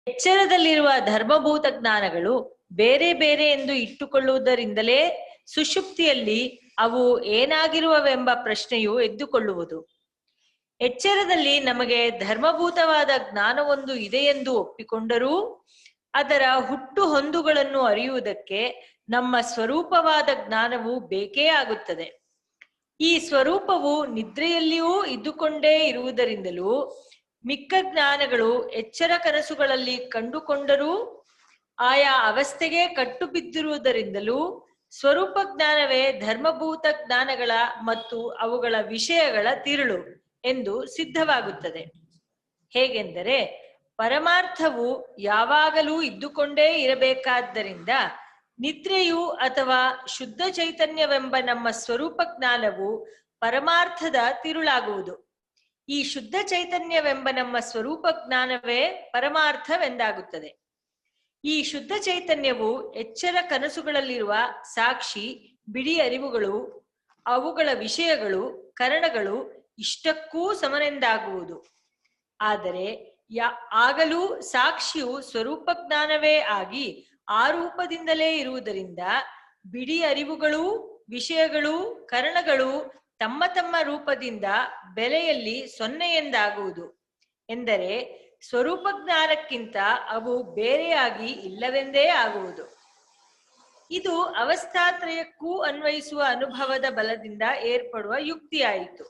ಎಚ್ಚರದಲ್ಲಿರುವ ಧರ್ಮಭೂತ ಜ್ಞಾನಗಳು ಬೇರೆ ಬೇರೆ ಎಂದು ಇಟ್ಟುಕೊಳ್ಳುವುದರಿಂದಲೇ ಸುಷುಪ್ತಿಯಲ್ಲಿ ಅವು ಏನಾಗಿರುವವೆಂಬ ಪ್ರಶ್ನೆಯು ಎದ್ದುಕೊಳ್ಳುವುದು. ಎಚ್ಚರದಲ್ಲಿ ನಮಗೆ ಧರ್ಮಭೂತವಾದ ಜ್ಞಾನವೊಂದು ಇದೆಯೆಂದು ಒಪ್ಪಿಕೊಂಡರೂ ಅದರ ಹುಟ್ಟು ಹೊಂದುಗಳನ್ನು ಅರಿಯುವುದಕ್ಕೆ ನಮ್ಮ ಸ್ವರೂಪವಾದ ಜ್ಞಾನವು ಬೇಕೇ ಆಗುತ್ತದೆ. ಈ ಸ್ವರೂಪವು ನಿದ್ರೆಯಲ್ಲಿಯೂ ಇದ್ದುಕೊಂಡೇ ಇರುವುದರಿಂದಲೂ ಮಿಕ್ಕ ಜ್ಞಾನಗಳು ಎಚ್ಚರ ಕನಸುಗಳಲ್ಲಿ ಕಂಡುಕೊಂಡರೂ ಆಯಾ ಅವಸ್ಥೆಗೆ ಕಟ್ಟು ಬಿದ್ದಿರುವುದರಿಂದಲೂ ಸ್ವರೂಪ ಜ್ಞಾನವೇ ಧರ್ಮಭೂತ ಜ್ಞಾನಗಳ ಮತ್ತು ಅವುಗಳ ವಿಷಯಗಳ ತಿರುಳು ಎಂದು ಸಿದ್ಧವಾಗುತ್ತದೆ. ಹೇಗೆಂದರೆ ಪರಮಾರ್ಥವು ಯಾವಾಗಲೂ ಇದ್ದುಕೊಂಡೇ ಇರಬೇಕಾದ್ದರಿಂದ ನಿದ್ರೆಯು ಅಥವಾ ಶುದ್ಧ ಚೈತನ್ಯವೆಂಬ ನಮ್ಮ ಸ್ವರೂಪ ಜ್ಞಾನವು ಪರಮಾರ್ಥದ ತಿರುಳಾಗುವುದು. ಈ ಶುದ್ಧ ಚೈತನ್ಯವೆಂಬ ನಮ್ಮ ಸ್ವರೂಪ ಜ್ಞಾನವೇ ಪರಮಾರ್ಥವೆಂದಾಗುತ್ತದೆ. ಈ ಶುದ್ಧ ಚೈತನ್ಯವು ಎಚ್ಚರ ಕನಸುಗಳಲ್ಲಿರುವ ಸಾಕ್ಷಿ ಬಿಡಿ ಅರಿವುಗಳು, ಅವುಗಳ ವಿಷಯಗಳು, ಕರಣಗಳು ಇಷ್ಟಕ್ಕೂ ಸಮನೆಂದಾಗುವುದು. ಆದರೆ ಆಗಲೂ ಸಾಕ್ಷಿಯು ಸ್ವರೂಪ ಜ್ಞಾನವೇ ಆಗಿ ಆ ರೂಪದಿಂದಲೇ ಇರುವುದರಿಂದ ಬಿಡಿ ಅರಿವುಗಳು, ವಿಷಯಗಳು, ಕರಣಗಳು ತಮ್ಮ ತಮ್ಮ ರೂಪದಿಂದ ಬೆಲೆಯಲ್ಲಿ ಸೊನ್ನೆಯೆಂದಾಗುವುದು. ಎಂದರೆ ಸ್ವರೂಪ ಜ್ಞಾನಕ್ಕಿಂತ ಅವು ಬೇರೆಯಾಗಿ ಇಲ್ಲವೆಂದೇ ಆಗುವುದು. ಇದು ಅವಸ್ಥಾತ್ರಯಕ್ಕೂ ಅನ್ವಯಿಸುವ ಅನುಭವದ ಬಲದಿಂದ ಏರ್ಪಡುವ ಯುಕ್ತಿಯಾಯಿತು.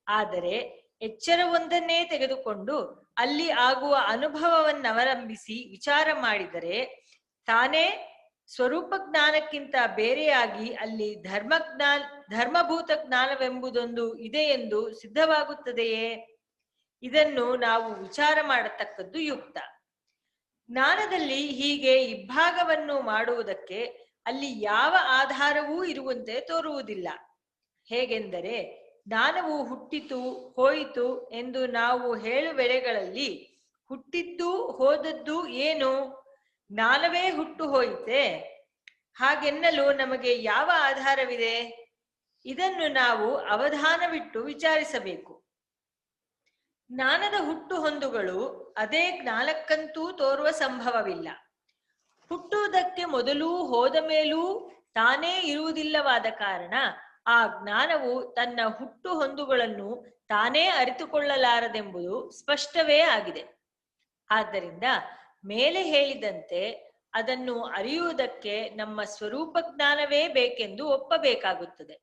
ಆದರೆ ಎಚ್ಚರವೊಂದನ್ನೇ ತೆಗೆದುಕೊಂಡು ಅಲ್ಲಿ ಆಗುವ ಅನುಭವವನ್ನವಲಂಬಿಸಿ ವಿಚಾರ ಮಾಡಿದರೆ ತಾನೇ ಸ್ವರೂಪ ಜ್ಞಾನಕ್ಕಿಂತ ಬೇರೆಯಾಗಿ ಅಲ್ಲಿ ಧರ್ಮಭೂತ ಜ್ಞಾನವೆಂಬುದೊಂದು ಇದೆ ಎಂದು ಸಿದ್ಧವಾಗುತ್ತದೆಯೇ? ಇದನ್ನು ನಾವು ವಿಚಾರ ಮಾಡತಕ್ಕದ್ದು ಯುಕ್ತ. ಜ್ಞಾನದಲ್ಲಿ ಹೀಗೆ ಇಬ್ಬಾಗವನ್ನು ಮಾಡುವುದಕ್ಕೆ ಅಲ್ಲಿ ಯಾವ ಆಧಾರವೂ ಇರುವಂತೆ ತೋರುವುದಿಲ್ಲ. ಹೇಗೆಂದರೆ ಜ್ಞಾನವು ಹುಟ್ಟಿತು ಹೋಯಿತು ಎಂದು ನಾವು ಹೇಳುವೆಳೆಗಳಲ್ಲಿ ಹುಟ್ಟಿದ್ದು ಹೋದದ್ದು ಏನು? ಜ್ಞಾನವೇ ಹುಟ್ಟು ಹೋಯಿತೆ. ಹಾಗೆನ್ನಲು ನಮಗೆ ಯಾವ ಆಧಾರವಿದೆ? ಇದನ್ನು ನಾವು ಅವಧಾನವಿಟ್ಟು ವಿಚಾರಿಸಬೇಕು. ಜ್ಞಾನದ ಹುಟ್ಟು ಹೊಂದುಗಳು ಅದೇ ಜ್ಞಾನಕ್ಕಂತೂ ತೋರುವ ಸಂಭವವಿಲ್ಲ. ಹುಟ್ಟುವುದಕ್ಕೆ ಮೊದಲು ಹೋದ ಮೇಲೂ ತಾನೇ ಇರುವುದಿಲ್ಲವಾದ ಕಾರಣ ಆ ಜ್ಞಾನವು ತನ್ನ ಹುಟ್ಟು ಹೊಂದುಗಳನ್ನು ತಾನೇ ಅರಿತುಕೊಳ್ಳಲಾರದೆಂಬುದು ಸ್ಪಷ್ಟವೇ ಆಗಿದೆ. ಆದ್ದರಿಂದ ಮೇಲೆ ಹೇಳಿದಂತೆ ಅದನ್ನು ಅರಿಯುವುದಕ್ಕೆ ನಮ್ಮ ಸ್ವರೂಪ ಜ್ಞಾನವೇ ಬೇಕೆಂದು ಒಪ್ಪಬೇಕಾಗುತ್ತದೆ.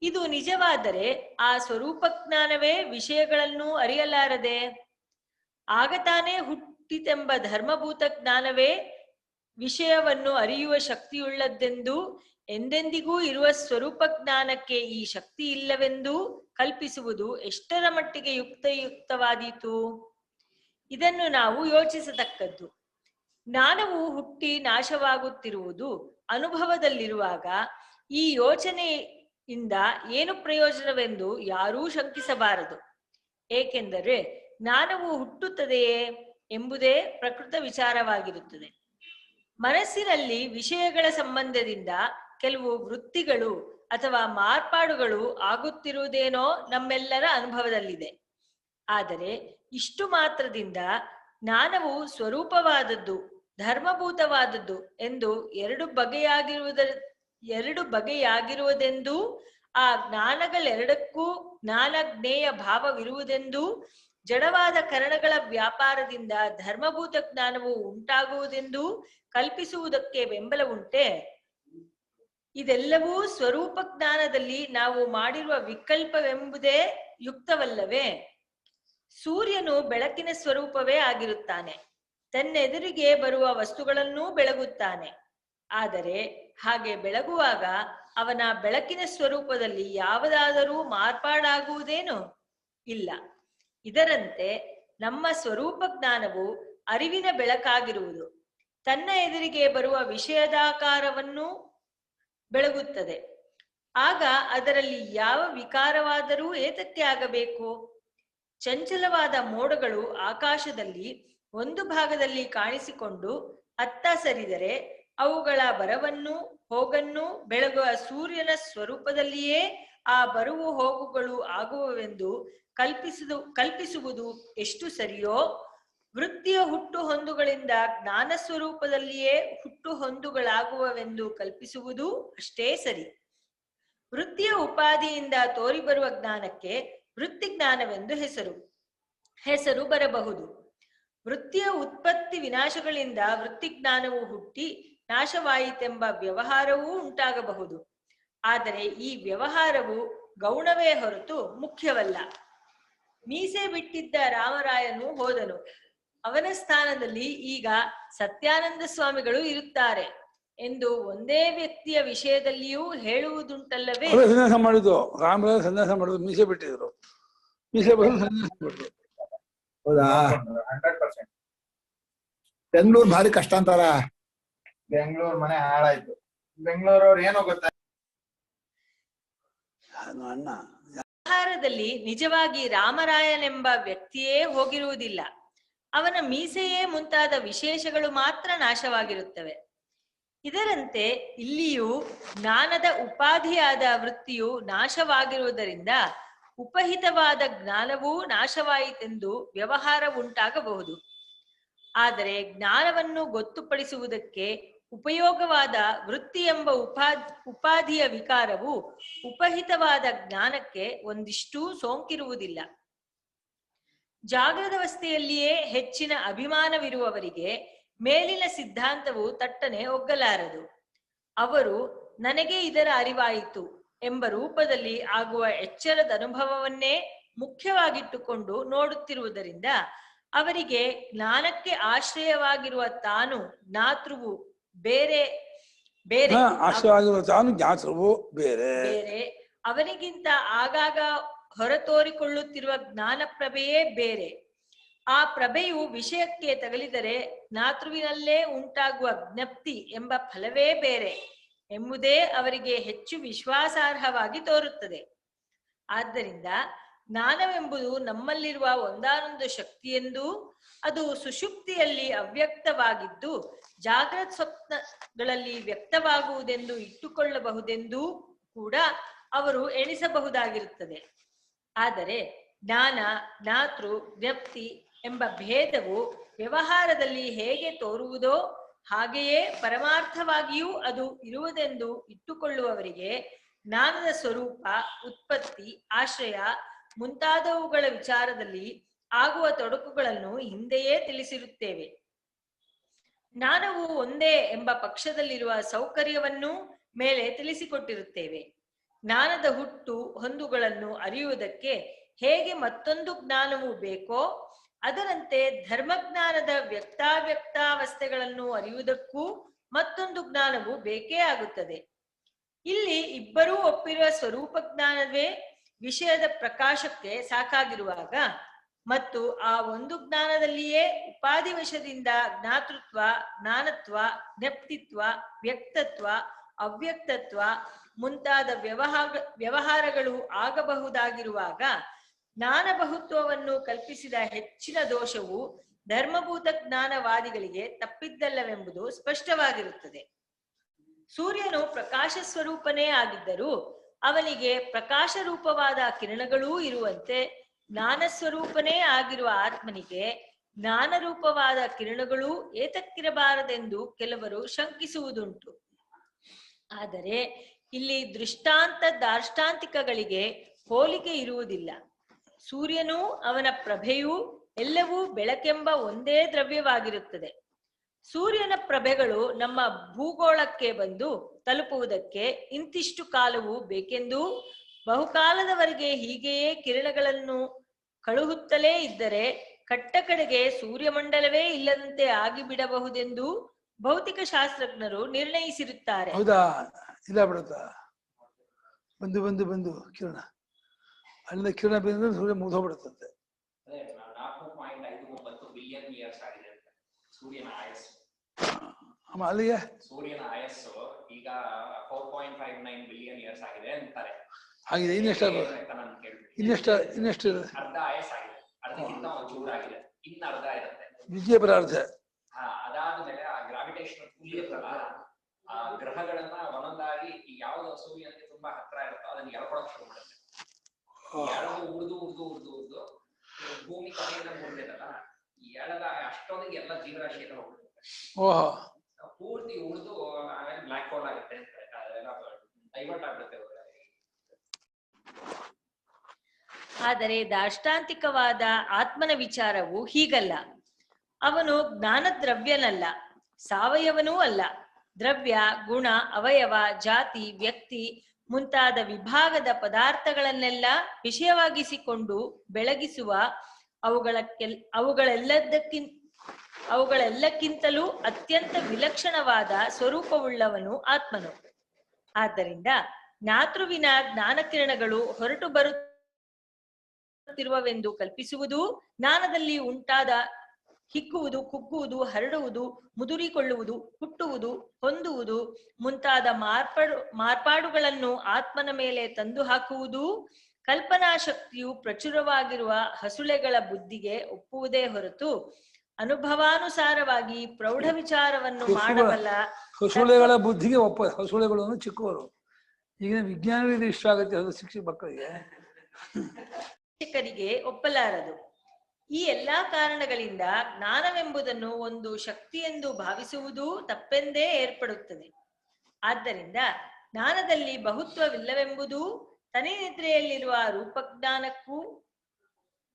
ಇದು ನಿಜವಾದರೆ ಆ ಸ್ವರೂಪ ಜ್ಞಾನವೇ ವಿಷಯಗಳನ್ನು ಅರಿಯಲಾರದೆ? ಆಗ ತಾನೇ ಹುಟ್ಟಿತೆಂಬ ಧರ್ಮಭೂತ ಜ್ಞಾನವೇ ವಿಷಯವನ್ನು ಅರಿಯುವ ಶಕ್ತಿಯುಳ್ಳದ್ದೆಂದು ಎಂದೆಂದಿಗೂ ಇರುವ ಸ್ವರೂಪ ಜ್ಞಾನಕ್ಕೆ ಈ ಶಕ್ತಿ ಇಲ್ಲವೆಂದು ಕಲ್ಪಿಸುವುದು ಎಷ್ಟರ ಮಟ್ಟಿಗೆ ಯುಕ್ತವಾದೀತು? ಇದನ್ನು ನಾವು ಯೋಚಿಸತಕ್ಕದ್ದು. ಜ್ಞಾನವು ಹುಟ್ಟಿ ನಾಶವಾಗುತ್ತಿರುವುದು ಅನುಭವದಲ್ಲಿರುವಾಗ ಈ ಯೋಚನೆಯಿಂದ ಏನು ಪ್ರಯೋಜನವೆಂದು ಯಾರೂ ಶಂಕಿಸಬಾರದು. ಏಕೆಂದರೆ ಜ್ಞಾನವು ಹುಟ್ಟುತ್ತದೆಯೇ ಎಂಬುದೇ ಪ್ರಕೃತ ವಿಚಾರವಾಗಿರುತ್ತದೆ. ಮನಸ್ಸಿನಲ್ಲಿ ವಿಷಯಗಳ ಸಂಬಂಧದಿಂದ ಕೆಲವು ವೃತ್ತಿಗಳು ಅಥವಾ ಮಾರ್ಪಾಡುಗಳು ಆಗುತ್ತಿರುವುದೇನೋ ನಮ್ಮೆಲ್ಲರ ಅನುಭವದಲ್ಲಿದೆ. ಆದರೆ ಇಷ್ಟು ಮಾತ್ರದಿಂದ ಜ್ಞಾನವು ಸ್ವರೂಪವಾದದ್ದು, ಧರ್ಮಭೂತವಾದದ್ದು ಎಂದು ಎರಡು ಬಗೆಯಾಗಿರುವುದೆಂದು, ಆ ಜ್ಞಾನಗಳೆರಡಕ್ಕೂ ಜ್ಞಾನ ಜ್ಞೇಯ ಭಾವವಿರುವುದೆಂದು, ಜಡವಾದ ಕರಣಗಳ ವ್ಯಾಪಾರದಿಂದ ಧರ್ಮಭೂತ ಜ್ಞಾನವು ಉಂಟಾಗುವುದೆಂದು ಕಲ್ಪಿಸುವುದಕ್ಕೆ ಬೆಂಬಲ ಉಂಟೆ? ಇದೆಲ್ಲವೂ ಸ್ವರೂಪ ಜ್ಞಾನದಲ್ಲಿ ನಾವು ಮಾಡಿರುವ ವಿಕಲ್ಪವೆಂಬುದೇ ಯುಕ್ತವಲ್ಲವೇ? ಸೂರ್ಯನು ಬೆಳಕಿನ ಸ್ವರೂಪವೇ ಆಗಿರುತ್ತಾನೆ. ತನ್ನೆದುರಿಗೆ ಬರುವ ವಸ್ತುಗಳನ್ನೂ ಬೆಳಗುತ್ತಾನೆ. ಆದರೆ ಹಾಗೆ ಬೆಳಗುವಾಗ ಅವನ ಬೆಳಕಿನ ಸ್ವರೂಪದಲ್ಲಿ ಯಾವುದಾದರೂ ಮಾರ್ಪಾಡಾಗುವುದೇನು? ಇಲ್ಲ. ಇದರಂತೆ ನಮ್ಮ ಸ್ವರೂಪ ಜ್ಞಾನವು ಅರಿವಿನ ಬೆಳಕಾಗಿರುವುದು ತನ್ನ ಎದುರಿಗೆ ಬರುವ ವಿಷಯದಾಕಾರವನ್ನು ಬೆಳಗುತ್ತದೆ. ಆಗ ಅದರಲ್ಲಿ ಯಾವ ವಿಕಾರವಾದರೂ ಏತಕ್ಕೆ ಆಗಬೇಕು? ಚಂಚಲವಾದ ಮೋಡಗಳು ಆಕಾಶದಲ್ಲಿ ಒಂದು ಭಾಗದಲ್ಲಿ ಕಾಣಿಸಿಕೊಂಡು ಅತ್ತ ಸರಿದರೆ ಅವುಗಳ ಬರವನ್ನು ಹೋಗನ್ನು ಬೆಳಗುವ ಸೂರ್ಯನ ಸ್ವರೂಪದಲ್ಲಿಯೇ ಆ ಬರುವು ಹೋಗುಗಳು ಆಗುವವೆಂದು ಕಲ್ಪಿಸುವುದು ಎಷ್ಟು ಸರಿಯೋ, ವೃತ್ತಿಯ ಹುಟ್ಟು ಹೊಂದುಗಳಿಂದ ಜ್ಞಾನ ಸ್ವರೂಪದಲ್ಲಿಯೇ ಹುಟ್ಟು ಹೊಂದುಗಳಾಗುವವೆಂದು ಕಲ್ಪಿಸುವುದು ಅಷ್ಟೇ ಸರಿ. ವೃತ್ತಿಯ ಉಪಾಧಿಯಿಂದ ತೋರಿಬರುವ ಜ್ಞಾನಕ್ಕೆ ವೃತ್ತಿ ಜ್ಞಾನವೆಂದು ಹೆಸರು ಬರಬಹುದು. ವೃತ್ತಿಯ ಉತ್ಪತ್ತಿ ವಿನಾಶಗಳಿಂದ ವೃತ್ತಿಜ್ಞಾನವು ಹುಟ್ಟಿ ನಾಶವಾಯಿತೆಂಬ ವ್ಯವಹಾರವೂ ಉಂಟಾಗಬಹುದು. ಆದರೆ ಈ ವ್ಯವಹಾರವು ಗೌಣವೇ ಹೊರತು ಮುಖ್ಯವಲ್ಲ. ಮೀಸೆ ಬಿಟ್ಟಿದ್ದ ರಾಮರಾಯನು ಹೋದನು. ಅವನ ಸ್ಥಾನದಲ್ಲಿ ಈಗ ಸತ್ಯಾನಂದ ಸ್ವಾಮಿಗಳು ಇರುತ್ತಾರೆ ಎಂದು ಒಂದೇ ವ್ಯಕ್ತಿಯ ವಿಷಯದಲ್ಲಿಯೂ ಹೇಳುವುದುಂಟಲ್ಲವೇ? ಸನ್ಯಾಸ ಮಾಡಿದ್ದು ರಾಮರಾಯ ಸನ್ಯಾಸ ಮಾಡಿದ್ರು, ಮೀಸೆ ಬಿಟ್ಟಿದ್ರು, ಮೀಸೆ ಬದಲು ಸನ್ಯಾಸ ಮಾಡಿದ್ರು. ಹೌದಾ? 100%. ಬೆಂಗಳೂರು ಭಾರಿ ಕಷ್ಟ ಅಂತಾರ. ಬೆಂಗಳೂರು ಮನೆ ಹಾಳಾಯ್ತು. ಬೆಂಗಳೂರವ್ರು ಏನೋ ಗೊತ್ತಾ, ಅಣ್ಣ ವ್ಯವಹಾರದಲ್ಲಿ ನಿಜವಾಗಿ ರಾಮರಾಯನೆಂಬ ವ್ಯಕ್ತಿಯೇ ಹೋಗಿರುವುದಿಲ್ಲ. ಅವನ ಮೀಸೆಯೇ ಮುಂತಾದ ವಿಶೇಷಗಳು ಮಾತ್ರ ನಾಶವಾಗಿರುತ್ತವೆ. ಇದರಂತೆ ಇಲ್ಲಿಯೂ ಜ್ಞಾನದ ಉಪಾಧಿಯಾದ ವೃತ್ತಿಯು ನಾಶವಾಗಿರುವುದರಿಂದ ಉಪಹಿತವಾದ ಜ್ಞಾನವೂ ನಾಶವಾಯಿತೆಂದು ವ್ಯವಹಾರ ಉಂಟಾಗಬಹುದು. ಆದರೆ ಜ್ಞಾನವನ್ನು ಗೊತ್ತುಪಡಿಸುವುದಕ್ಕೆ ಉಪಯೋಗವಾದ ವೃತ್ತಿ ಎಂಬ ಉಪಾಧಿಯ ವಿಕಾರವು ಉಪಹಿತವಾದ ಜ್ಞಾನಕ್ಕೆ ಒಂದಿಷ್ಟೂ ಸೋಂಕಿರುವುದಿಲ್ಲ. ಜಾಗೃತಾವಸ್ಥೆಯಲ್ಲಿಯೇ ಹೆಚ್ಚಿನ ಅಭಿಮಾನವಿರುವವರಿಗೆ ಮೇಲಿನ ಸಿದ್ಧಾಂತವು ತಟ್ಟನೆ ಒಗ್ಗಲಾರದು. ಅವರು ನನಗೆ ಇದರ ಅರಿವಾಯಿತು ಎಂಬ ರೂಪದಲ್ಲಿ ಆಗುವ ಎಚ್ಚರದ ಅನುಭವವನ್ನೇ ಮುಖ್ಯವಾಗಿಟ್ಟುಕೊಂಡು ನೋಡುತ್ತಿರುವುದರಿಂದ ಅವರಿಗೆ ಜ್ಞಾನಕ್ಕೆ ಆಶ್ರಯವಾಗಿರುವ ತಾನು ಜ್ಞಾತೃವು ಬೇರೆ ಬೇರೆ ಆಶ್ರಯವಾಗಿರುವ ತಾನು ಜ್ಞಾತೃವು ಬೇರೆ ಬೇರೆ ಅವನಿಗಿಂತ ಆಗಾಗ ಹೊರತೋರಿಕೊಳ್ಳುತ್ತಿರುವ ಜ್ಞಾನ ಪ್ರಭೆಯೇ ಬೇರೆ. ಆ ಪ್ರಭೆಯು ವಿಷಯಕ್ಕೆ ತಗಲಿದರೆ ಜ್ಞಾತೃವಿನಲ್ಲೇ ಉಂಟಾಗುವ ಜ್ಞಪ್ತಿ ಎಂಬ ಫಲವೇ ಬೇರೆ ಎಂಬುದೇ ಅವರಿಗೆ ಹೆಚ್ಚು ವಿಶ್ವಾಸಾರ್ಹವಾಗಿ ತೋರುತ್ತದೆ. ಆದ್ದರಿಂದ ಜ್ಞಾನವೆಂಬುದು ನಮ್ಮಲ್ಲಿರುವ ಒಂದಾನೊಂದು ಶಕ್ತಿಯೆಂದೂ ಅದು ಸುಷುಪ್ತಿಯಲ್ಲಿ ಅವ್ಯಕ್ತವಾಗಿದ್ದು ಜಾಗ್ರತ್ ಸ್ವಪ್ನಗಳಲ್ಲಿ ವ್ಯಕ್ತವಾಗುವುದೆಂದು ಇಟ್ಟುಕೊಳ್ಳಬಹುದೆಂದೂ ಕೂಡ ಅವರು ಎಣಿಸಬಹುದಾಗಿರುತ್ತದೆ. ಆದರೆ ಜ್ಞಾನ, ಜ್ಞಾತೃ, ಜ್ಞಪ್ತಿ ಎಂಬ ಭೇದವು ವ್ಯವಹಾರದಲ್ಲಿ ಹೇಗೆ ತೋರುವುದೋ ಹಾಗೆಯೇ ಪರಮಾರ್ಥವಾಗಿಯೂ ಅದು ಇರುವುದೆಂದು ಇಟ್ಟುಕೊಳ್ಳುವವರಿಗೆ ಜ್ಞಾನದ ಸ್ವರೂಪ, ಉತ್ಪತ್ತಿ, ಆಶ್ರಯ ಮುಂತಾದವುಗಳ ವಿಚಾರದಲ್ಲಿ ಆಗುವ ತೊಡಕುಗಳನ್ನು ಹಿಂದೆಯೇ ತಿಳಿಸಿರುತ್ತೇವೆ. ಜ್ಞಾನವು ಒಂದೇ ಎಂಬ ಪಕ್ಷದಲ್ಲಿರುವ ಸೌಕರ್ಯವನ್ನೂ ಮೇಲೆ ತಿಳಿಸಿಕೊಟ್ಟಿರುತ್ತೇವೆ. ಜ್ಞಾನದ ಹುಟ್ಟು ಹೊಂದುಗಳನ್ನು ಅರಿಯುವುದಕ್ಕೆ ಹೇಗೆ ಮತ್ತೊಂದು ಜ್ಞಾನವು ಬೇಕೋ ಅದರಂತೆ ಧರ್ಮಜ್ಞಾನದ ವ್ಯಕ್ತಾವ್ಯಕ್ತಾವಸ್ಥೆಗಳನ್ನು ಅರಿಯುವುದಕ್ಕೂ ಮತ್ತೊಂದು ಜ್ಞಾನವು ಬೇಕೇ ಆಗುತ್ತದೆ. ಇಲ್ಲಿ ಇಬ್ಬರೂ ಒಪ್ಪಿರುವ ಸ್ವರೂಪ ಜ್ಞಾನವೇ ವಿಷಯದ ಪ್ರಕಾಶಕ್ಕೆ ಸಾಕಾಗಿರುವಾಗ ಮತ್ತು ಆ ಒಂದು ಜ್ಞಾನದಲ್ಲಿಯೇ ಉಪಾಧಿವಶದಿಂದ ಜ್ಞಾತೃತ್ವ, ಜ್ಞಾನತ್ವ, ಜ್ಞಪ್ತಿತ್ವ, ವ್ಯಕ್ತತ್ವ, ಅವ್ಯಕ್ತತ್ವ ಮುಂತಾದ ವ್ಯವಹಾರಗಳು ಆಗಬಹುದಾಗಿರುವಾಗ ಜ್ಞಾನಬಹುತ್ವವನ್ನು ಕಲ್ಪಿಸಿದ ಹೆಚ್ಚಿನ ದೋಷವು ಧರ್ಮಭೂತ ಜ್ಞಾನವಾದಿಗಳಿಗೆ ತಪ್ಪಿದ್ದಲ್ಲವೆಂಬುದು ಸ್ಪಷ್ಟವಾಗಿರುತ್ತದೆ. ಸೂರ್ಯನು ಪ್ರಕಾಶ ಸ್ವರೂಪನೇ ಆಗಿದ್ದರೂ ಅವನಿಗೆ ಪ್ರಕಾಶ ರೂಪವಾದ ಕಿರಣಗಳೂ ಇರುವಂತೆ ಜ್ಞಾನ ಸ್ವರೂಪನೇ ಆಗಿರುವ ಆತ್ಮನಿಗೆ ಜ್ಞಾನ ರೂಪವಾದ ಕಿರಣಗಳೂ ಏತಕ್ಕಿರಬಾರದೆಂದು ಕೆಲವರು ಶಂಕಿಸುವುದುಂಟು. ಆದರೆ ಇಲ್ಲಿ ದೃಷ್ಟಾಂತ ದಾರ್ಷ್ಟಾಂತಿಕಗಳಿಗೆ ಹೋಲಿಕೆ ಇರುವುದಿಲ್ಲ. ಸೂರ್ಯನೂ ಅವನ ಪ್ರಭೆಯೂ ಎಲ್ಲವೂ ಬೆಳಕೆಂಬ ಒಂದೇ ದ್ರವ್ಯವಾಗಿರುತ್ತದೆ. ಸೂರ್ಯನ ಪ್ರಭೆಗಳು ನಮ್ಮ ಭೂಗೋಳಕ್ಕೆ ಬಂದು ತಲುಪುವುದಕ್ಕೆ ಇಂತಿಷ್ಟು ಕಾಲವು ಬೇಕೆಂದೂ ಬಹುಕಾಲದವರೆಗೆ ಹೀಗೆಯೇ ಕಿರಣಗಳನ್ನು ಕಳುಹುತ್ತಲೇ ಇದ್ದರೆ ಕಟ್ಟ ಕಡೆಗೆ ಸೂರ್ಯಮಂಡಲವೇ ಇಲ್ಲದಂತೆ ಆಗಿಬಿಡಬಹುದೆಂದು ಭೌತಿಕ ಶಾಸ್ತ್ರಜ್ಞರು ನಿರ್ಣಯಿಸಿರುತ್ತಾರೆ. ಹೌದಾ? ಇಲ್ಲ ಬಿಡುತ್ತಾ? ಬಂದು ಬಂದು ಬಂದು ಕಿರಣ ಅಲ್ಲಿಂದ ಕಿರಣ ಬಂದ್ರೆ ಸೂರ್ಯ ಮುಗಿದೋಗ್ಬಿಡುತ್ತಂತೆ. 4.59 ಬಿಲಿಯನ್ ಇಯರ್ಸ್ ಆಗಿದೆ ಸೂರ್ಯನ ಆಯಸ್ಸು. ಅಲ್ಲಿಗೆ ಸೂರ್ಯನ ಆಯಸ್ಸು ಈಗ 4.59 ಬಿಲಿಯನ್ ಇಯರ್ಸ್ ಆಗಿದೆ ಅಂತಾರೆ. ಆಗಿದೆ. ಇನ್ನೆಷ್ಟು ಅರ್ಧ ಆಯಸ್ ಆಗಿದೆ, ಅರ್ಧಕ್ಕಿಂತ ಚೂರಾಗಿದೆ, ಇನ್ನು ಅರ್ಧ ಇರುತ್ತೆ ವಿಜಯ ಪರಾರ್ಧ. ಅದಾದ್ಮೇಲೆ ಆ ಗ್ರಾವಿಟೇಷನ್ ಪುಲ್ ಇರ್ತಲ್ಲ, ಆ ಗ್ರಹಗಳನ್ನ ಒಂದೊಂದಾಗಿ ಯಾವ್ದು ಸೂರ್ಯನಿಗೆ ತುಂಬಾ ಹತ್ರ ಇರುತ್ತೋ ಅದನ್ನ ಎಳ್ಕೊಳಕ್ ಶುರು ಮಾಡುತ್ತೆ. ಎಳಗ ಉರ್ದು ಭೂಮಿ ಕೊನೆಯಿಂದ ಮುರಿದಿರಲ್ಲ, ಈ ಎಳಗ ಅಷ್ಟೊಂದಿಗೆ ಎಲ್ಲ ಜೀವರಾಶಿ ಎಲ್ಲ ಹೋಗ್ಬಿಡುತ್ತೆ. ಓಹೋ, ಪೂರ್ತಿ ಉಳಿದು ಆಮೇಲೆ ಬ್ಲಾಕ್ ಹೋಲ್ ಆಗುತ್ತೆ ಅಂತ ಅದೆಲ್ಲ ಡೈವರ್ಟ್ ಆಗುತ್ತೆ. ಆದರೆ ದಾರ್ಷ್ಟಾಂತಿಕವಾದ ಆತ್ಮನ ವಿಚಾರವು ಹೀಗಲ್ಲ. ಅವನು ಜ್ಞಾನದ್ರವ್ಯನಲ್ಲ, ಸಾವಯವನೂ ಅಲ್ಲ. ದ್ರವ್ಯ, ಗುಣ, ಅವಯವ, ಜಾತಿ, ವ್ಯಕ್ತಿ ಮುಂತಾದ ವಿಭಾಗದ ಪದಾರ್ಥಗಳನ್ನೆಲ್ಲ ವಿಷಯವಾಗಿಸಿಕೊಂಡು ಬೆಳಗಿಸುವ ಅವುಗಳೆಲ್ಲಕ್ಕಿಂತಲೂ ಅತ್ಯಂತ ವಿಲಕ್ಷಣವಾದ ಸ್ವರೂಪವುಳ್ಳವನು ಆತ್ಮನು. ಆದ್ದರಿಂದ ಜ್ಞಾತೃವಿನ ಜ್ಞಾನಕಿರಣಗಳು ಹೊರಟು ಬರುತ್ತಿರುವವೆಂದು ಕಲ್ಪಿಸುವುದು, ಜ್ಞಾನದಲ್ಲಿ ಉಂಟಾದ ಹಿಗ್ಗುವುದು, ಕುಗ್ಗುವುದು, ಹರಡುವುದು, ಮುದುರಿಕೊಳ್ಳುವುದು, ಹುಟ್ಟುವುದು, ಹೊಂದುವುದು ಮುಂತಾದ ಮಾರ್ಪಾಡುಗಳನ್ನು ಆತ್ಮನ ಮೇಲೆ ತಂದು ಹಾಕುವುದು, ಕಲ್ಪನಾ ಶಕ್ತಿಯು ಪ್ರಚುರವಾಗಿರುವ ಹಸುಳೆಗಳ ಬುದ್ಧಿಗೆ ಒಪ್ಪುವುದೇ ಹೊರತು ಅನುಭವಾನುಸಾರವಾಗಿ ಪ್ರೌಢ ವಿಚಾರವನ್ನು ಮಾಡಬಲ್ಲ ಹಸುಳೆಗಳ ಬುದ್ಧಿಗೆ ಹಸುಳೆಗಳನ್ನು ಚಿಕ್ಕವರು. ಈಗಿನ ವಿಜ್ಞಾನದಲ್ಲಿ ಇಷ್ಟ ಆಗುತ್ತೆ ಅದು ಶಿಕ್ಷಕ ಮಕ್ಕಳಿಗೆ, ಶಿಕ್ಷಕರಿಗೆ ಒಪ್ಪಲಾರದು. ಈ ಎಲ್ಲಾ ಕಾರಣಗಳಿಂದ ಜ್ಞಾನವೆಂಬುದನ್ನು ಒಂದು ಶಕ್ತಿಯೆಂದು ಭಾವಿಸುವುದು ತಪ್ಪೆಂದೇ ಏರ್ಪಡುತ್ತದೆ. ಆದ್ದರಿಂದ ಜ್ಞಾನದಲ್ಲಿ ಬಹುತ್ವವಿಲ್ಲವೆಂಬುದು ತನಿನಿದ್ರೆಯಲ್ಲಿರುವ ರೂಪಜ್ಞಾನಕ್ಕೂ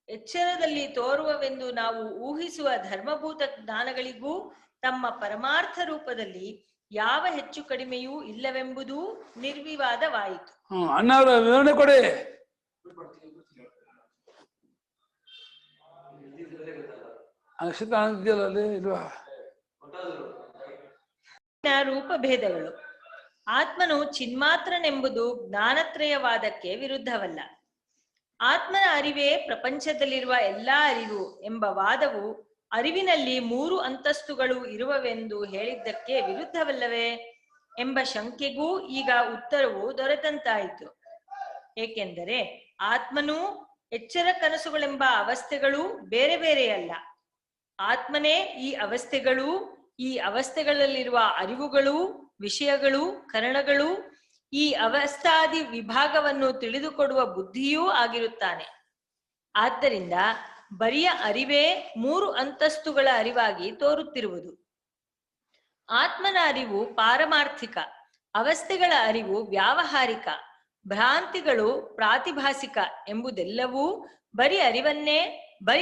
ಎಚ್ಚರದಲ್ಲಿ ತೋರುವವೆಂದು ನಾವು ಊಹಿಸುವ ಧರ್ಮಭೂತ ಜ್ಞಾನಗಳಿಗೂ ತಮ್ಮ ಪರಮಾರ್ಥ ರೂಪದಲ್ಲಿ ಯಾವ ಹೆಚ್ಚು ಕಡಿಮೆಯೂ ಇಲ್ಲವೆಂಬುದು ನಿರ್ವಿವಾದವಾಯಿತು. ಅಣ್ಣ ಅವರ ವಿವರಣೆ ಕೊಡಿ. ಇಲ್ವಾ ರೂಪಭೇದಗಳು. ಆತ್ಮನು ಚಿನ್ಮಾತ್ರನೆಂಬುದು ಜ್ಞಾನತ್ರಯವಾದಕ್ಕೆ ವಿರುದ್ಧವಲ್ಲ. ಆತ್ಮನ ಅರಿವೇ ಪ್ರಪಂಚದಲ್ಲಿರುವ ಎಲ್ಲಾ ಅರಿವು ಎಂಬ ವಾದವು ಅರಿವಿನಲ್ಲಿ 3 ಅಂತಸ್ತುಗಳು ಇರುವವೆಂದು ಹೇಳಿದ್ದಕ್ಕೆ ವಿರುದ್ಧವಲ್ಲವೇ ಎಂಬ ಶಂಕೆಗೂ ಈಗ ಉತ್ತರವು ದೊರೆತಂತಾಯಿತು. ಏಕೆಂದರೆ ಆತ್ಮನೂ ಎಚ್ಚರ ಕನಸುಗಳೆಂಬ ಅವಸ್ಥೆಗಳು ಬೇರೆ ಬೇರೆಯಲ್ಲ. ಆತ್ಮನೇ ಈ ಅವಸ್ಥೆಗಳು, ಈ ಅವಸ್ಥೆಗಳಲ್ಲಿರುವ ಅರಿವುಗಳು, ವಿಷಯಗಳು, ಕರಣಗಳು, ಈ ಅವಸ್ಥಾದಿ ವಿಭಾಗವನ್ನು ತಿಳಿದುಕೊಡುವ ಬುದ್ಧಿಯೂ ಆಗಿರುತ್ತಾನೆ. ಆದ್ದರಿಂದ ಬರಿಯ ಅರಿವೇ 3 ಅಂತಸ್ತುಗಳ ಅರಿವಾಗಿ ತೋರುತ್ತಿರುವುದು. ಆತ್ಮನ ಅರಿವು ಪಾರಮಾರ್ಥಿಕ, ಅವಸ್ಥೆಗಳ ಅರಿವು ವ್ಯಾವಹಾರಿಕ, ಭ್ರಾಂತಿಗಳು ಪ್ರಾತಿಭಾಸಿಕ ಎಂಬುದೆಲ್ಲವೂ ಬರಿ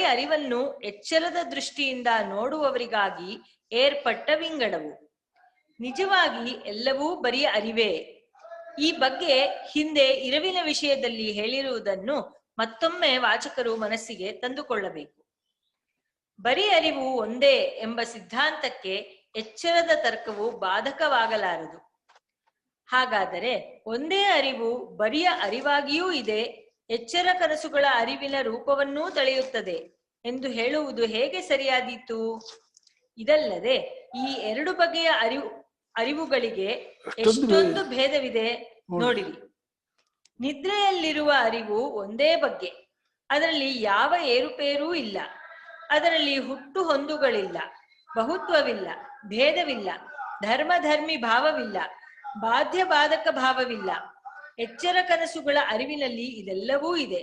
ಅರಿವನ್ನು ಎಚ್ಚರದ ದೃಷ್ಟಿಯಿಂದ ನೋಡುವವರಿಗಾಗಿ ಏರ್ಪಟ್ಟ ವಿಂಗಡವು. ನಿಜವಾಗಿ ಎಲ್ಲವೂ ಬರಿಯ ಅರಿವೇ. ಈ ಬಗ್ಗೆ ಹಿಂದೆ ಇರವಿನ ವಿಷಯದಲ್ಲಿ ಹೇಳಿರುವುದನ್ನು ಮತ್ತೊಮ್ಮೆ ವಾಚಕರು ಮನಸ್ಸಿಗೆ ತಂದುಕೊಳ್ಳಬೇಕು. ಬರಿ ಅರಿವು ಒಂದೇ ಎಂಬ ಸಿದ್ಧಾಂತಕ್ಕೆ ಎಚ್ಚರದ ತರ್ಕವು ಬಾಧಕವಾಗಲಾರದು. ಹಾಗಾದರೆ ಒಂದೇ ಅರಿವು ಬರಿಯ ಅರಿವಾಗಿಯೂ ಇದೆ, ಎಚ್ಚರ ಕನಸುಗಳ ಅರಿವಿನ ರೂಪವನ್ನೂ ತಳೆಯುತ್ತದೆ ಎಂದು ಹೇಳುವುದು ಹೇಗೆ ಸರಿಯಾದೀತು? ಇದಲ್ಲದೆ ಈ 2 ಬಗೆಯ ಅರಿವುಗಳಿಗೆ ಎಷ್ಟೊಂದು ಭೇದವಿದೆ ನೋಡಿರಿ. ನಿದ್ರೆಯಲ್ಲಿರುವ ಅರಿವು ಒಂದೇ ಬಗ್ಗೆ, ಅದರಲ್ಲಿ ಯಾವ ಏರುಪೇರೂ ಇಲ್ಲ. ಅದರಲ್ಲಿ ಹುಟ್ಟು ಹೊಂದುಗಳಿಲ್ಲ, ಬಹುತ್ವವಿಲ್ಲ, ಭೇದವಿಲ್ಲ, ಧರ್ಮಧರ್ಮಿ ಭಾವವಿಲ್ಲ, ಬಾಧ್ಯ ಬಾಧಕ ಭಾವವಿಲ್ಲ. ಎಚ್ಚರ ಕನಸುಗಳ ಅರಿವಿನಲ್ಲಿ ಇದೆಲ್ಲವೂ ಇದೆ.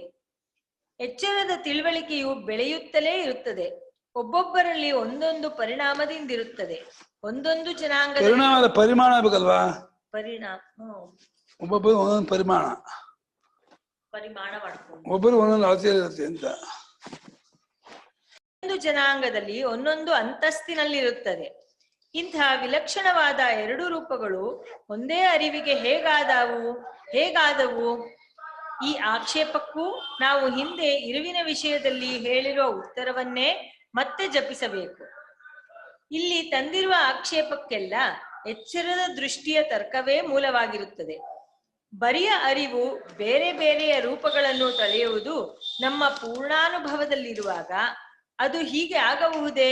ಎಚ್ಚರದ ತಿಳುವಳಿಕೆಯು ಬೆಳೆಯುತ್ತಲೇ ಇರುತ್ತದೆ. ಒಬ್ಬೊಬ್ಬರಲ್ಲಿ ಒಂದೊಂದು ಪರಿಣಾಮದಿಂದಿರುತ್ತದೆ. ಒಂದೊಂದು ಜನಾಂಗದ ಪರಿಮಾಣ ಬೇಕಲ್ವಾ? ಒಬ್ಬೊಬ್ಬರು ಒಂದೊಂದು ಪರಿಮಾಣ ಮಾಡ್ಕೊಂಡು ಒಬ್ಬರು ಒಂದೊಂದು ಅಳತೆಯಲ್ಲಿರುತ್ತೆ ಅಂತ. ಒಂದು ಜನಾಂಗದಲ್ಲಿ ಒಂದೊಂದು ಅಂತಸ್ತಿನಲ್ಲಿರುತ್ತದೆ. ಇಂತಹ ವಿಲಕ್ಷಣವಾದ 2 ರೂಪಗಳು ಒಂದೇ ಅರಿವಿಗೆ ಹೇಗಾದವು? ಈ ಆಕ್ಷೇಪಕ್ಕೂ ನಾವು ಹಿಂದೆ ಇರುವಿನ ವಿಷಯದಲ್ಲಿ ಹೇಳಿರುವ ಉತ್ತರವನ್ನೇ ಮತ್ತೆ ಜಪಿಸಬೇಕು. ಇಲ್ಲಿ ತಂದಿರುವ ಆಕ್ಷೇಪಕ್ಕೆಲ್ಲ ಎಚ್ಚರದ ದೃಷ್ಟಿಯ ತರ್ಕವೇ ಮೂಲವಾಗಿರುತ್ತದೆ. ಬರಿಯ ಅರಿವು ಬೇರೆ ಬೇರೆಯ ರೂಪಗಳನ್ನು ತಳೆಯುವುದು ನಮ್ಮ ಪೂರ್ಣಾನುಭವದಲ್ಲಿರುವಾಗ ಅದು ಹೀಗೆ ಆಗಬಹುದೇ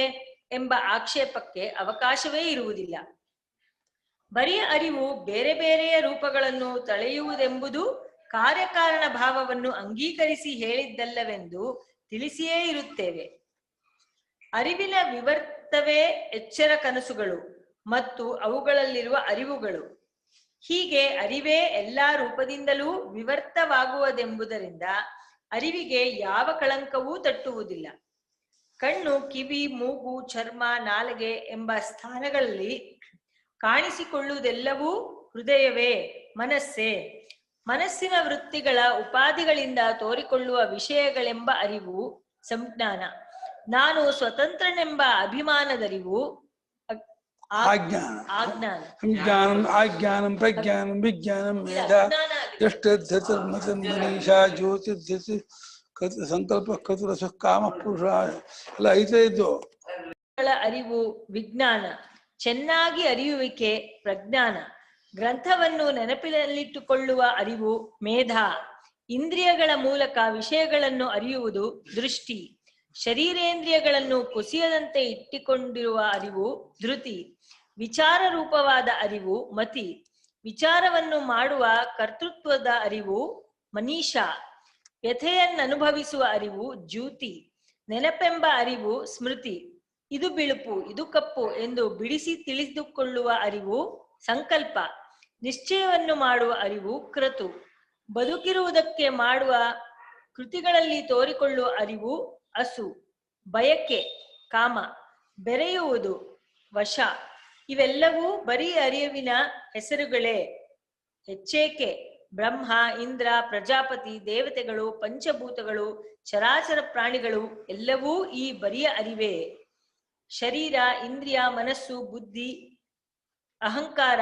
ಎಂಬ ಆಕ್ಷೇಪಕ್ಕೆ ಅವಕಾಶವೇ ಇರುವುದಿಲ್ಲ. ಬರಿಯ ಅರಿವು ಬೇರೆ ಬೇರೆಯ ರೂಪಗಳನ್ನು ತಳೆಯುವುದೆಂಬುದು ಕಾರ್ಯಕಾರಣ ಭಾವವನ್ನು ಅಂಗೀಕರಿಸಿ ಹೇಳಿದ್ದಲ್ಲವೆಂದು ತಿಳಿಸಿಯೇ ಇರುತ್ತೇವೆ. ಅರಿವಿನ ವಿವರ್ತವೇ ಎಚ್ಚರ ಕನಸುಗಳು ಮತ್ತು ಅವುಗಳಲ್ಲಿರುವ ಅರಿವುಗಳು. ಹೀಗೆ ಅರಿವೇ ಎಲ್ಲಾ ರೂಪದಿಂದಲೂ ವಿವರ್ತವಾಗುವುದೆಂಬುದರಿಂದ ಅರಿವಿಗೆ ಯಾವ ಕಳಂಕವೂ ತಟ್ಟುವುದಿಲ್ಲ. ಕಣ್ಣು, ಕಿವಿ, ಮೂಗು, ಚರ್ಮ, ನಾಲಿಗೆ ಎಂಬ ಸ್ಥಾನಗಳಲ್ಲಿ ಕಾಣಿಸಿಕೊಳ್ಳುವುದೆಲ್ಲವೂ ಹೃದಯವೇ, ಮನಸ್ಸೇ. ಮನಸ್ಸಿನ ವೃತ್ತಿಗಳ ಉಪಾಧಿಗಳಿಂದ ತೋರಿಕೊಳ್ಳುವ ವಿಷಯಗಳೆಂಬ ಅರಿವು ಸಂಜ್ಞಾನ. ನಾನು ಸ್ವತಂತ್ರನೆಂಬ ಅಭಿಮಾನದರಿವು ಆಜ್ಞಾನ. ಆಜ್ಞಾನ. ಸಂಜ್ಞಾನಂ ಆಜ್ಞಾನಂ ಪ್ರಜ್ಞಾನಂ ವಿಜ್ಞಾನಂ ಮೇಧಾ ಮನೀಷಾ ಜ್ಯೋತಿರ್ಧಿ ಸಂಕಲ್ಪ ಕತುರಸ ಕಾಮ ಪುರುಷ ಎಲ್ಲ ಐತೆ ಇದ್ದು. ಅರಿವು ವಿಜ್ಞಾನ, ಚೆನ್ನಾಗಿ ಅರಿಯುವಿಕೆ ಪ್ರಜ್ಞಾನ, ಗ್ರಂಥವನ್ನು ನೆನಪಿನಲ್ಲಿಟ್ಟುಕೊಳ್ಳುವ ಅರಿವು ಮೇಧಾ, ಇಂದ್ರಿಯಗಳ ಮೂಲಕ ವಿಷಯಗಳನ್ನು ಅರಿಯುವುದು ದೃಷ್ಟಿ, ಶರೀರೇಂದ್ರಿಯಗಳನ್ನು ಕುಸಿಯದಂತೆ ಇಟ್ಟುಕೊಂಡಿರುವ ಅರಿವು ಧೃತಿ, ವಿಚಾರ ರೂಪವಾದ ಅರಿವು ಮತಿ, ವಿಚಾರವನ್ನು ಮಾಡುವ ಕರ್ತೃತ್ವದ ಅರಿವು ಮನೀಷಾ, ವ್ಯಥೆಯನ್ನನುಭವಿಸುವ ಅರಿವು ಜ್ಯೂತಿ, ನೆನಪೆಂಬ ಅರಿವು ಸ್ಮೃತಿ, ಇದು ಬಿಳುಪು ಇದು ಕಪ್ಪು ಎಂದು ಬಿಡಿಸಿ ತಿಳಿದುಕೊಳ್ಳುವ ಅರಿವು ಸಂಕಲ್ಪ, ನಿಶ್ಚಯವನ್ನು ಮಾಡುವ ಅರಿವು ಕ್ರತು, ಬದುಕಿರುವುದಕ್ಕೆ ಮಾಡುವ ಕೃತಿಗಳಲ್ಲಿ ತೋರಿಕೊಳ್ಳುವ ಅರಿವು ಅಸು, ಬಯಕೆ ಕಾಮ, ಬೆರೆಯುವುದು ವಶ. ಇವೆಲ್ಲವೂ ಬರೀ ಅರಿವಿನ ಹೆಸರುಗಳೇ. ಹೆಚ್ಚೇಕೆ ಬ್ರಹ್ಮ, ಇಂದ್ರ, ಪ್ರಜಾಪತಿ, ದೇವತೆಗಳು, ಪಂಚಭೂತಗಳು, ಚರಾಚರ ಪ್ರಾಣಿಗಳು ಎಲ್ಲವೂ ಈ ಬರಿಯ ಅರಿವೇ. ಶರೀರ, ಇಂದ್ರಿಯ, ಮನಸ್ಸು, ಬುದ್ಧಿ, ಅಹಂಕಾರ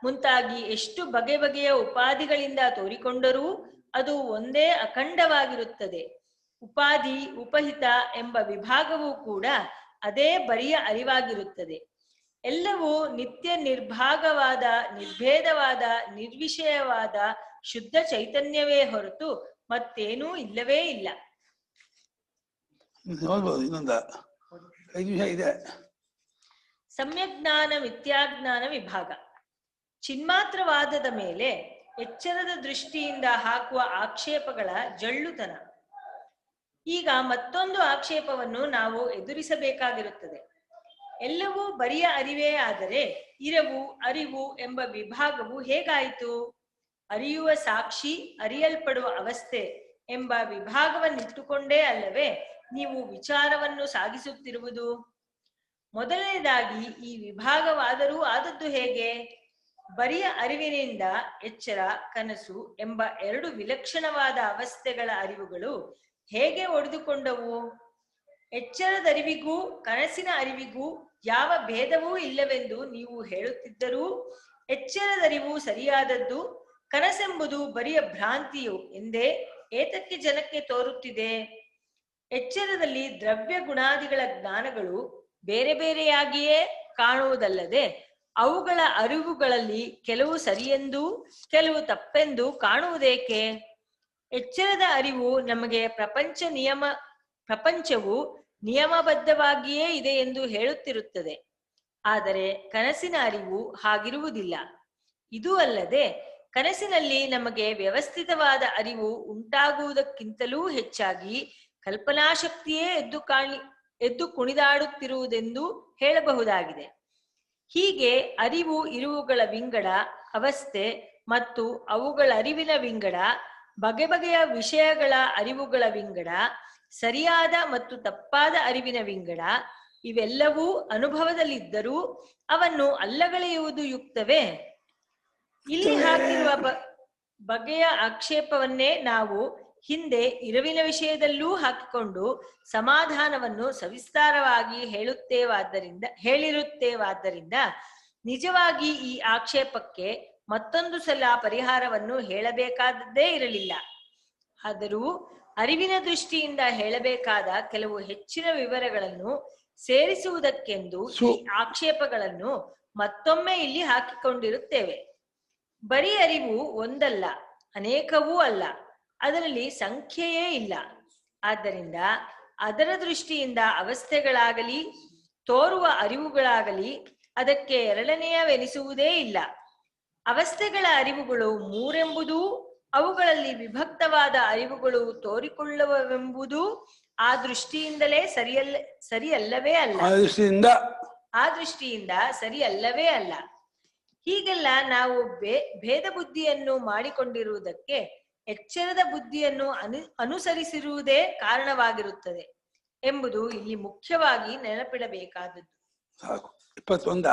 ಮುಂತಾಗಿ ಎಷ್ಟು ಬಗೆ ಬಗೆಯ ಉಪಾಧಿಗಳಿಂದ ತೋರಿಕೊಂಡರೂ ಅದು ಒಂದೇ ಅಖಂಡವಾಗಿರುತ್ತದೆ. ಉಪಾಧಿ, ಉಪಹಿತ ಎಂಬ ವಿಭಾಗವೂ ಕೂಡ ಅದೇ ಬರಿಯ ಅರಿವಾಗಿರುತ್ತದೆ. ಎಲ್ಲವೂ ನಿತ್ಯ ನಿರ್ಭಾಗವಾದ, ನಿರ್ಭೇದವಾದ, ನಿರ್ವಿಷಯವಾದ ಶುದ್ಧ ಚೈತನ್ಯವೇ ಹೊರತು ಮತ್ತೇನೂ ಇಲ್ಲವೇ ಇಲ್ಲ. ನೋಡ್ಬೋದು, ಇನ್ನೊಂದ 5 ನಿಮಿಷ ಇದೆ. ಸಮ್ಯಜ್ಞಾನ ಮಿಥ್ಯಾಜ್ಞಾನ ವಿಭಾಗ. ಚಿನ್ಮಾತ್ರವಾದದ ಮೇಲೆ ಎಚ್ಚರದ ದೃಷ್ಟಿಯಿಂದ ಹಾಕುವ ಆಕ್ಷೇಪಗಳ ಜಳ್ಳುತನ. ಈಗ ಮತ್ತೊಂದು ಆಕ್ಷೇಪವನ್ನು ನಾವು ಎದುರಿಸಬೇಕಾಗಿರುತ್ತದೆ. ಎಲ್ಲವೂ ಬರಿಯ ಅರಿವೇ ಆದರೆ ಇರವು, ಅರಿವು ಎಂಬ ವಿಭಾಗವು ಹೇಗಾಯಿತು? ಅರಿಯುವ ಸಾಕ್ಷಿ, ಅರಿಯಲ್ಪಡುವ ಅವಸ್ಥೆ ಎಂಬ ವಿಭಾಗವನ್ನಿಟ್ಟುಕೊಂಡೇ ಅಲ್ಲವೇ ನೀವು ವಿಚಾರವನ್ನು ಸಾಗಿಸುತ್ತಿರುವುದು? ಮೊದಲನೇದಾಗಿ ಈ ವಿಭಾಗವಾದರೂ ಆದದ್ದು ಹೇಗೆ? ಬರಿಯ ಅರಿವಿನಿಂದ ಎಚ್ಚರ, ಕನಸು ಎಂಬ 2 ವಿಲಕ್ಷಣವಾದ ಅವಸ್ಥೆಗಳ ಅರಿವುಗಳು ಹೇಗೆ ಒಡೆದುಕೊಂಡವು? ಎಚ್ಚರದರಿವಿಗೂ ಕನಸಿನ ಅರಿವಿಗೂ ಯಾವ ಭೇದವೂ ಇಲ್ಲವೆಂದು ನೀವು ಹೇಳುತ್ತಿದ್ದರೂ ಎಚ್ಚರದರಿವು ಸರಿಯಾದದ್ದು, ಕನಸೆಂಬುದು ಬರಿಯ ಭ್ರಾಂತಿಯು ಎಂದೇ ಏತಕ್ಕೆ ಜನಕ್ಕೆ ತೋರುತ್ತಿದೆ? ಎಚ್ಚರದಲ್ಲಿ ದ್ರವ್ಯ ಗುಣಾದಿಗಳ ಜ್ಞಾನಗಳು ಬೇರೆ ಬೇರೆಯಾಗಿಯೇ ಕಾಣುವುದಲ್ಲದೆ ಅವುಗಳ ಅರಿವುಗಳಲ್ಲಿ ಕೆಲವು ಸರಿಯೆಂದು ಕೆಲವು ತಪ್ಪೆಂದು ಕಾಣುವುದೇಕೆ? ಎಚ್ಚರದ ಅರಿವು ನಮಗೆ ಪ್ರಪಂಚವು ನಿಯಮಬದ್ಧವಾಗಿಯೇ ಇದೆ ಎಂದು ಹೇಳುತ್ತಿರುತ್ತದೆ. ಆದರೆ ಕನಸಿನ ಅರಿವು ಹಾಗಿರುವುದಿಲ್ಲ. ಇದು ಅಲ್ಲದೆ ಕನಸಿನಲ್ಲಿ ನಮಗೆ ವ್ಯವಸ್ಥಿತವಾದ ಅರಿವು ಉಂಟಾಗುವುದಕ್ಕಿಂತಲೂ ಹೆಚ್ಚಾಗಿ ಕಲ್ಪನಾಶಕ್ತಿಯೇ ಎದ್ದು ಕುಣಿದಾಡುತ್ತಿರುವುದೆಂದು ಹೇಳಬಹುದಾಗಿದೆ. ಹೀಗೆ ಅರಿವು ಇರುವುಗಳ ವಿಂಗಡ, ಅವಸ್ಥೆ ಮತ್ತು ಅವುಗಳ ಅರಿವಿನ ವಿಂಗಡ, ಬಗೆ ಬಗೆಯ ವಿಷಯಗಳ ಅರಿವುಗಳ ವಿಂಗಡ, ಸರಿಯಾದ ಮತ್ತು ತಪ್ಪಾದ ಅರಿವಿನ ವಿಂಗಡ ಇವೆಲ್ಲವೂ ಅನುಭವದಲ್ಲಿದ್ದರೂ ಅವನ್ನು ಅಲ್ಲಗಳೆಯುವುದು ಯುಕ್ತವೇ? ಇಲ್ಲಿ ಹಾಕಿರುವ ಬಗೆಯ ಆಕ್ಷೇಪವನ್ನೇ ನಾವು ಹಿಂದೆ ಇರವಿನ ವಿಷಯದಲ್ಲೂ ಹಾಕಿಕೊಂಡು ಸಮಾಧಾನವನ್ನು ಸವಿಸ್ತಾರವಾಗಿ ಹೇಳಿರುತ್ತೇವಾದ್ದರಿಂದ ನಿಜವಾಗಿ ಈ ಆಕ್ಷೇಪಕ್ಕೆ ಮತ್ತೊಂದು ಸಲ ಪರಿಹಾರವನ್ನು ಹೇಳಬೇಕಾದದ್ದೇ ಇರಲಿಲ್ಲ. ಆದರೂ ಅರಿವಿನ ದೃಷ್ಟಿಯಿಂದ ಹೇಳಬೇಕಾದ ಕೆಲವು ಹೆಚ್ಚಿನ ವಿವರಗಳನ್ನು ಸೇರಿಸುವುದಕ್ಕೆಂದು ಈ ಆಕ್ಷೇಪಗಳನ್ನು ಮತ್ತೊಮ್ಮೆ ಇಲ್ಲಿ ಹಾಕಿಕೊಂಡಿರುತ್ತೇವೆ. ಬರೀ ಅರಿವು ಒಂದಲ್ಲ, ಅನೇಕವೂ ಅಲ್ಲ, ಅದರಲ್ಲಿ ಸಂಖ್ಯೆಯೇ ಇಲ್ಲ. ಆದ್ದರಿಂದ ಅದರ ದೃಷ್ಟಿಯಿಂದ ಅವಸ್ಥೆಗಳಾಗಲಿ ತೋರುವ ಅರಿವುಗಳಾಗಲಿ ಅದಕ್ಕೆ ಎರಡನೆಯವೆನಿಸುವುದೇ ಇಲ್ಲ. ಅವಸ್ಥೆಗಳ ಅರಿವುಗಳು 3 ಅವುಗಳಲ್ಲಿ ವಿಭಕ್ತವಾದ ಅರಿವುಗಳು ತೋರಿಕೊಳ್ಳುವವೆಂಬುದು ಆ ದೃಷ್ಟಿಯಿಂದಲೇ ಸರಿಯಲ್ಲವೇ ಅಲ್ಲ. ಆ ದೃಷ್ಟಿಯಿಂದ ಸರಿಯಲ್ಲವೇ ಅಲ್ಲ. ಹೀಗೆಲ್ಲ ನಾವು ಭೇದ ಬುದ್ಧಿಯನ್ನು ಮಾಡಿಕೊಂಡಿರುವುದಕ್ಕೆ ಎಚ್ಚರದ ಬುದ್ಧಿಯನ್ನು ಅನುಸರಿಸಿರುವುದೇ ಕಾರಣವಾಗಿರುತ್ತದೆ ಎಂಬುದು ಇಲ್ಲಿ ಮುಖ್ಯವಾಗಿ ನೆನಪಿಡಬೇಕಾದದ್ದು. ಸಾಕು 21.